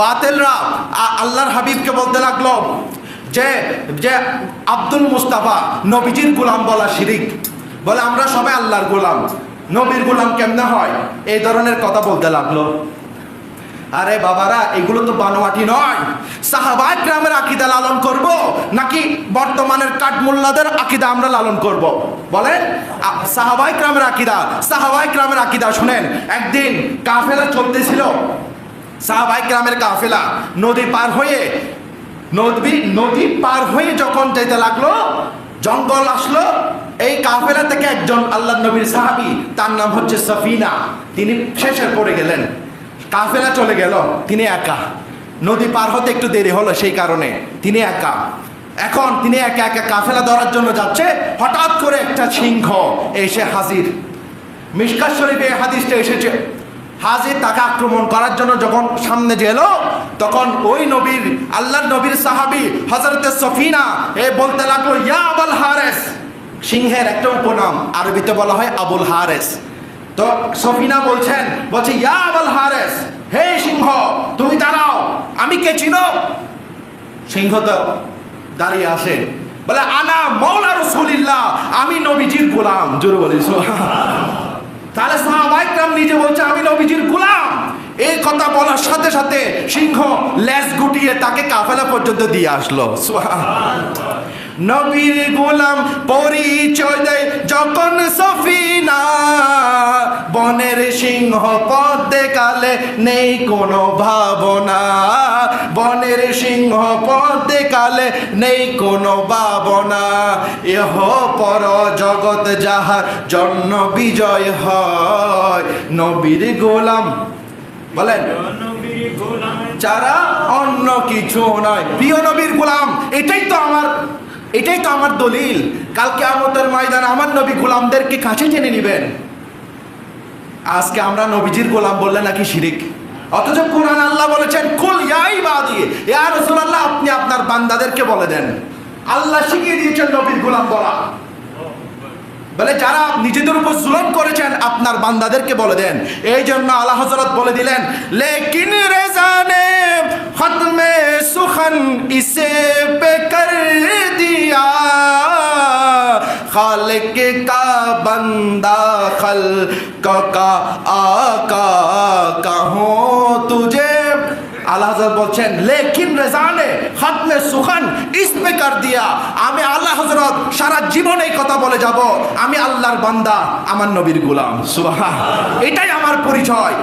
বাতিলরা আল্লাহর হাবিবকে বলতে লাগলো যে যে আব্দুল মুস্তাফা নবীজির গোলাম বলা শিরিক, বলে আমরা সবাই আল্লাহর গোলাম, নবীর গোলাম কেমনে হয়, এই ধরনের কথা বলতে লাগলো। আরে বাবারা, এগুলো তো বানোয়াটি নয়। সাহাবায়ে কেরামের আকীদা লালন করব নাকি বর্তমানের কাঠমোল্লাদের আকীদা আমরা লালন করব? বলেন। সাহাবায়ে কেরামের আকীদা শুনেন। একদিন কাফেলা চলতেছিল, সাহাবায়ে কেরামের কাফেলা নদী পার হয়ে যখন যেতে লাগলো, জঙ্গল আসলো। এই কাফেলা থেকে একজন আল্লাহর নবীর সাহাবী, তার নাম হচ্ছে সফিনা, তিনি শেষে পড়ে গেলেন। কাফেলা চলে গেল, তিনি একা। নদী পার হতে একটু দেরি হলো, সেই কারণে তিনি একা। এখন তিনি একা একা কাফেলা ধরার জন্য যাচ্ছে, হঠাৎ করে একটা সিংহ এসে হাজির। মিশকাত শরীফে হাদিসটা এসেছে। হাজির তাকে আক্রমণ করার জন্য যখন সামনে গেল, তখন ওই নবীর আল্লাহর নবীর সাহাবী হযরতে সফিনা বলতে লাগলো, ইয়া আবুল হারেস। সিংহের একটা উপনাম, আরবিতে বলা হয় আবুল হারেস। তো সফিনা বলছে ইয়া আবুল হারেস, হে সিংহ তুমি দাঁড়াও, আমি কে চিনো? সিংহ তো দাঁড়িয়ে আসে, বলে আনা মাওলা রাসূলিল্লাহ, আমি নবীজির গোলাম। জোরে বলি সুবহানাল্লাহ। তাহলে সাহাবায়ে কেরাম নিজে বলছে আমি নবীজির গোলাম। এই কথা বলার সাথে সাথে সিংহ লেজ গুটিয়ে তাকে কাফেলা পর্যন্ত দিয়ে আসলো। সুবহানাল্লাহ। নবীর গোলাম পরিচয় দেয় যখন সফিনা, বনের সিংহ পথ দেখালে নেই কোনো ভাবনা, বনের সিংহ পথ দেখালে নেই কোনো ভাবনা, এহ পর জগৎ যাহার জন্য বিজয় হয়, নবীর গোলাম বলেন যারা অন্য কিছু নয়, প্রিয় নবীর গোলাম। এটাই তো আমার দলিল। কাল কিয়ামতের ময়দানে আমার নবী গোলামদেরকে কাছে টেনে নেবেন। আজকে আমরা নবীজির গোলাম বললে নাকি শিরিক, অথচ কোরআন আল্লাহ বলেছেন কুল ইয়া ইবাদি, ইয়া রাসূলুল্লাহ আপনি আপনার বান্দাদেরকে বলে দেন। আল্লাহ শিখিয়ে দিয়েছেন নবীর গোলাম বলা, বলে যারা নিজেদের উপর জুলুম করেছেন আপনার বান্দাদেরকে বলে দেন। এই জন্য আলা হযরত বলে দিলেন, লেকিন রেজানে খতমে সুখন ইসে পে কর দিয়া, খালিক কা বান্দা খলক কা আকা কাহো তুঝে। আল্লাহ হযরত বলছেন লেকিন রেজানে খতমে সুখন ইসমে কর দিয়া, আমি আল্লাহ হযরত সারা জীবন এই কথা বলে যাব, আমি আল্লাহর বান্দা, আমার নবীর গোলাম। সুবহানাল্লাহ। এটাই আমার পরিচয়।